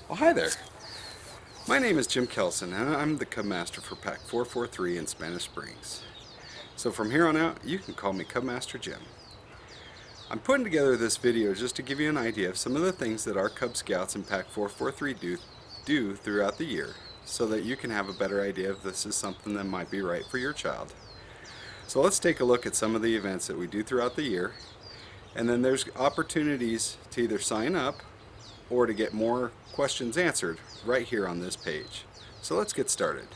Well, hi there. My name is Jim Kelson, and I'm the Cub Master for Pack 443 in Spanish Springs. So from here on out, you can call me Cub Master Jim. I'm putting together this video just to give you an idea of some of the things that our Cub Scouts in Pack 443 do throughout the year, so that you can have a better idea if this is something that might be right for your child. So let's take a look at some of the events that we do throughout the year, and then there's opportunities to either sign up or to get more questions answered right here on this page. So let's get started.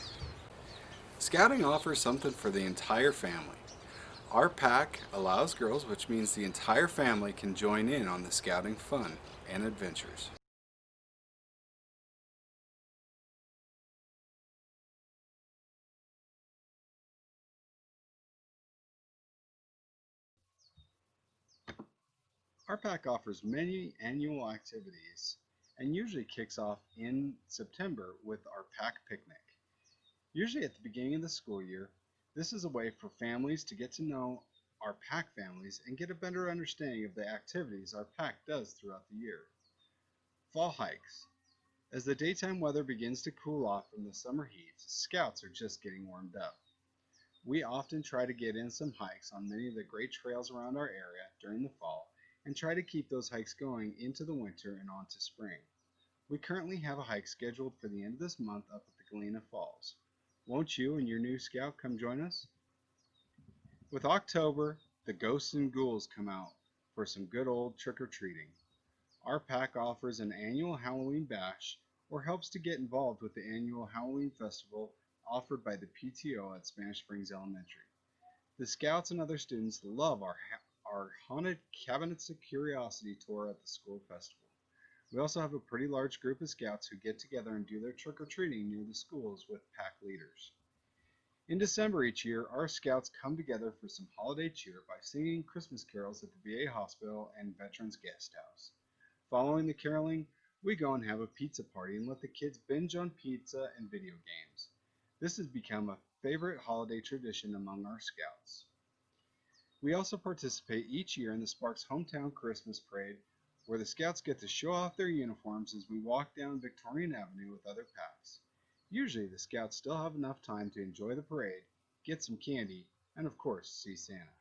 Scouting offers something for the entire family. Our pack allows girls, which means the entire family can join in on the scouting fun and adventures. Our pack offers many annual activities and usually kicks off in September with our pack picnic. Usually at the beginning of the school year, this is a way for families to get to know our pack families and get a better understanding of the activities our pack does throughout the year. Fall hikes. As the daytime weather begins to cool off from the summer heat, scouts are just getting warmed up. We often try to get in some hikes on many of the great trails around our area during the fall and try to keep those hikes going into the winter and on to spring. We currently have a hike scheduled for the end of this month up at the Galena Falls. Won't you and your new scout come join us? With October, the ghosts and ghouls come out for some good old trick-or-treating. Our pack offers an annual Halloween bash or helps to get involved with the annual Halloween festival offered by the PTO at Spanish Springs Elementary. The scouts and other students love our haunted cabinets of curiosity tour at the school festival. We also have a pretty large group of scouts who get together and do their trick-or-treating near the schools with pack leaders. In December each year, our scouts come together for some holiday cheer by singing Christmas carols at the VA Hospital and Veterans Guest House. Following the caroling, we go and have a pizza party and let the kids binge on pizza and video games. This has become a favorite holiday tradition among our scouts. We also participate each year in the Sparks Hometown Christmas Parade, where the scouts get to show off their uniforms as we walk down Victorian Avenue with other packs. Usually the scouts still have enough time to enjoy the parade, get some candy, and of course see Santa.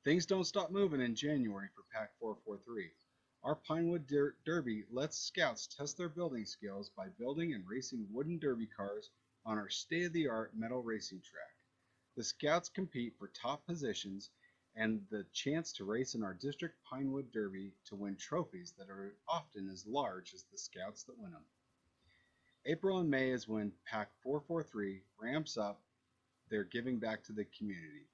Things don't stop moving in January for Pack 443. Our Pinewood Derby lets scouts test their building skills by building and racing wooden derby cars on our state-of-the-art metal racing track. The scouts compete for top positions and the chance to race in our district Pinewood Derby to win trophies that are often as large as the scouts that win them. April and May is when Pack 443 ramps up their giving back to the community.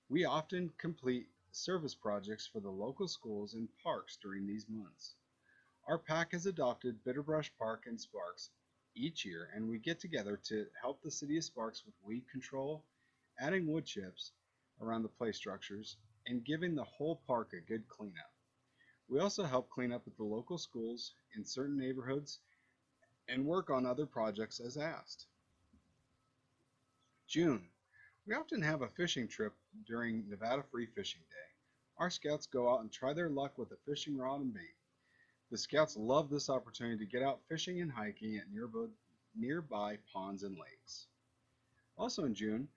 We often complete service projects for the local schools and parks during these months. Our pack has adopted Bitterbrush Park in Sparks each year, and we get together to help the city of Sparks with weed control, adding wood chips around the play structures, and giving the whole park a good cleanup. We also help clean up at the local schools in certain neighborhoods and work on other projects as asked. June. We often have a fishing trip during Nevada Free Fishing Day. Our scouts go out and try their luck with a fishing rod and bait. The scouts love this opportunity to get out fishing and hiking at nearby ponds and lakes. Also in June,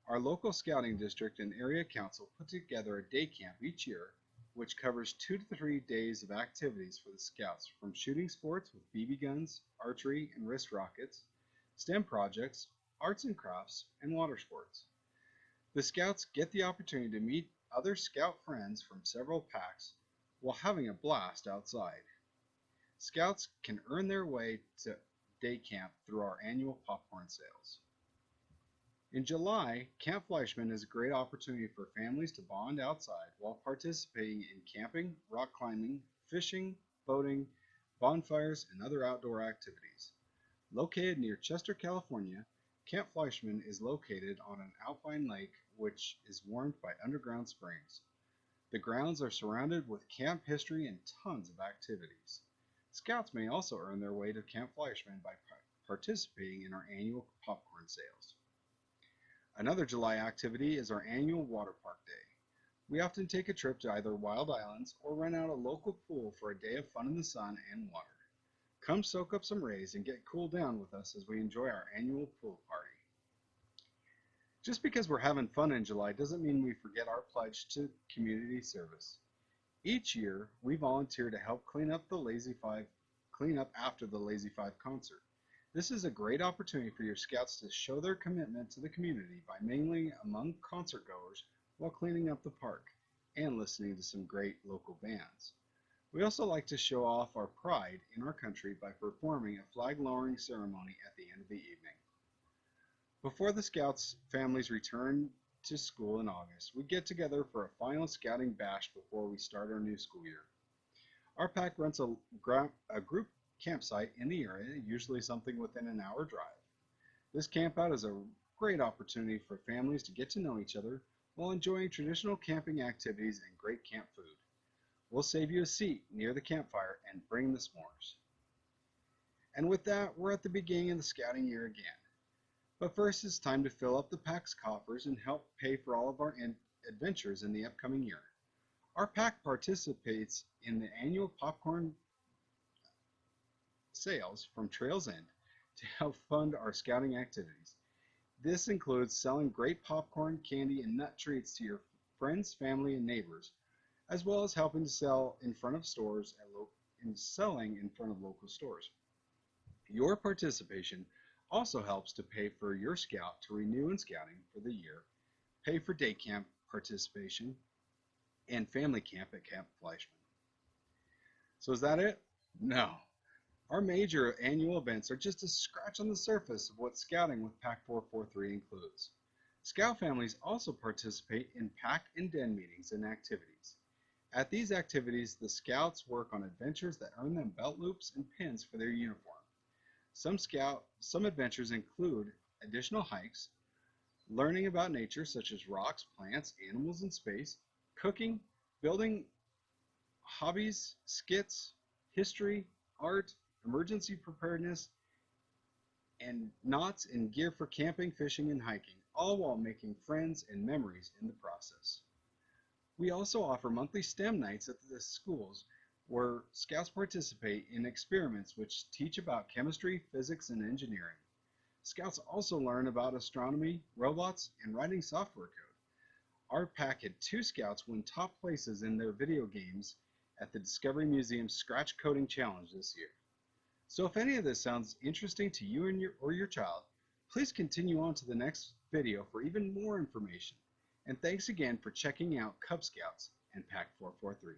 our local scouting district and area council put together a day camp each year which covers 2 to 3 days of activities for the scouts, from shooting sports with BB guns, archery and wrist rockets, STEM projects, arts and crafts, and water sports. The scouts get the opportunity to meet other scout friends from several packs while having a blast outside. Scouts can earn their way to day camp through our annual popcorn sales. In July, Camp Fleischman is a great opportunity for families to bond outside while participating in camping, rock climbing, fishing, boating, bonfires, and other outdoor activities. Located near Chester, California, Camp Fleischman is located on an alpine lake which is warmed by underground springs. The grounds are surrounded with camp history and tons of activities. Scouts may also earn their way to Camp Fleischman by participating in our annual popcorn sales. Another July activity is our annual water park day. We often take a trip to either Wild Islands or rent out a local pool for a day of fun in the sun and water. Come soak up some rays and get cooled down with us as we enjoy our annual pool party. Just because we're having fun in July doesn't mean we forget our pledge to community service. Each year, we volunteer to help clean up after the Lazy Five concert. This is a great opportunity for your scouts to show their commitment to the community by mingling among concertgoers while cleaning up the park and listening to some great local bands. We also like to show off our pride in our country by performing a flag lowering ceremony at the end of the evening. Before the Scouts families return to school in August, we get together for a final scouting bash before we start our new school year. Our pack rents a group campsite in the area, usually something within an hour drive. This campout is a great opportunity for families to get to know each other while enjoying traditional camping activities and great camp food. We'll save you a seat near the campfire and bring the s'mores. And with that, we're at the beginning of the scouting year again. But first, it's time to fill up the pack's coffers and help pay for all of our adventures in the upcoming year. Our pack participates in the annual popcorn sales from Trails End to help fund our scouting activities. This includes selling great popcorn, candy, and nut treats to your friends, family, and neighbors, as well as helping to sell in front of stores and selling in front of local stores. Your participation also helps to pay for your scout to renew in scouting for the year, pay for day camp participation, and family camp at Camp Fleischman. So is that it? No. Our major annual events are just a scratch on the surface of what scouting with Pack 443 includes. Scout families also participate in pack and den meetings and activities. At these activities, the scouts work on adventures that earn them belt loops and pins for their uniform. Some adventures include additional hikes, learning about nature such as rocks, plants, animals, and space, cooking, building hobbies, skits, history, art, emergency preparedness, and knots and gear for camping, fishing, and hiking, all while making friends and memories in the process. We also offer monthly STEM nights at the schools where scouts participate in experiments which teach about chemistry, physics, and engineering. Scouts also learn about astronomy, robots, and writing software code. Our pack had 2 scouts win top places in their video games at the Discovery Museum Scratch Coding Challenge this year. So if any of this sounds interesting to you and your child, please continue on to the next video for even more information. And thanks again for checking out Cub Scouts and Pack 443.